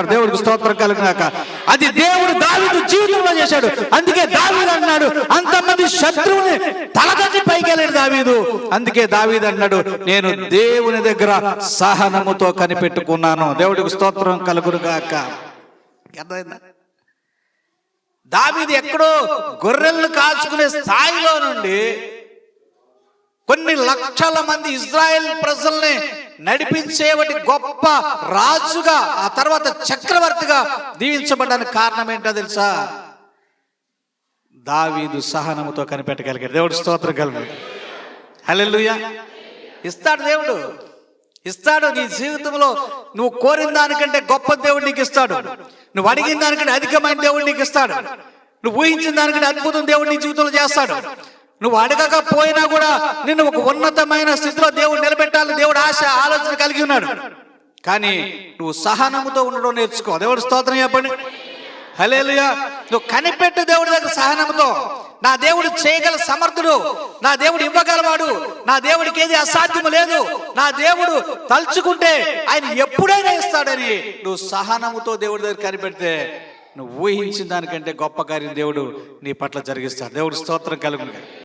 దేవుడికి స్తోత్రం కలుగుగాక. అది దేవుడు దావీదు జీవితంలో చేశాడు. అందుకే దావీదు అన్నాడు, అంతమంది శత్రువుని తలదన్ని పైకి వెళ్ళాడు దావీదు. అందుకే దావీదు అన్నాడు, నేను దేవుని దగ్గర సహనముతో కనిపెట్టుకున్నాను. దేవుడికి స్తోత్రం కలుగుగాక. అర్థమైందా? దావీదు ఎక్కడో గొర్రెలను కాచుకునే స్థాయిలో నుండి కొన్ని లక్షల మంది ఇజ్రాయెల్ ప్రజల్ని నడిపించేవాటి గొప్ప రాజుగా, ఆ తర్వాత చక్రవర్తిగా దీవించబడడానికి కారణం ఏంటో తెలుసా? దావీదు సహనముతో కనిపెట్టగలిగాడు. దేవుడు స్తోత్రం కలుగును. హల్లెలూయా. ఇస్తాడు దేవుడు, ఇస్తాడు. నీ జీవితంలో నువ్వు కోరిన దానికంటే గొప్ప దేవుడు నీకు ఇస్తాడు. నువ్వు అడిగిన దానికంటే అధికమైన దేవుడు నీకు ఇస్తాడు. నువ్వు ఊహించిన దానికంటే అద్భుతం దేవుడు నీ జీవితంలో చేస్తాడు. నువ్వు అడగకపోయినా కూడా నిన్ను ఒక ఉన్నతమైన స్థితిలో దేవుడు నిలబెట్టాలని దేవుడు ఆశ, ఆలోచన కలిగి ఉన్నాడు. కానీ నువ్వు సహనముతో ఉండడం నేర్చుకో. దేవుడు స్తోత్రం చెప్పండి. హల్లెలూయా. నువ్వు కనిపెట్టు దేవుడి దగ్గర సహనముతో. నా దేవుడు చేయగల సమర్థుడు, నా దేవుడు ఇవ్వగలవాడు, నా దేవుడికి ఏది అసాధ్యము లేదు, నా దేవుడు తలుచుకుంటే ఆయన ఎప్పుడైనా ఇస్తాడని నువ్వు సహనముతో దేవుడి దగ్గర కనిపెడితే నువ్వు ఊహించిన దానికంటే గొప్ప కార్యం దేవుడు నీ పట్ల జరిగిస్తాడు. దేవుడు స్తోత్రం కలుగును.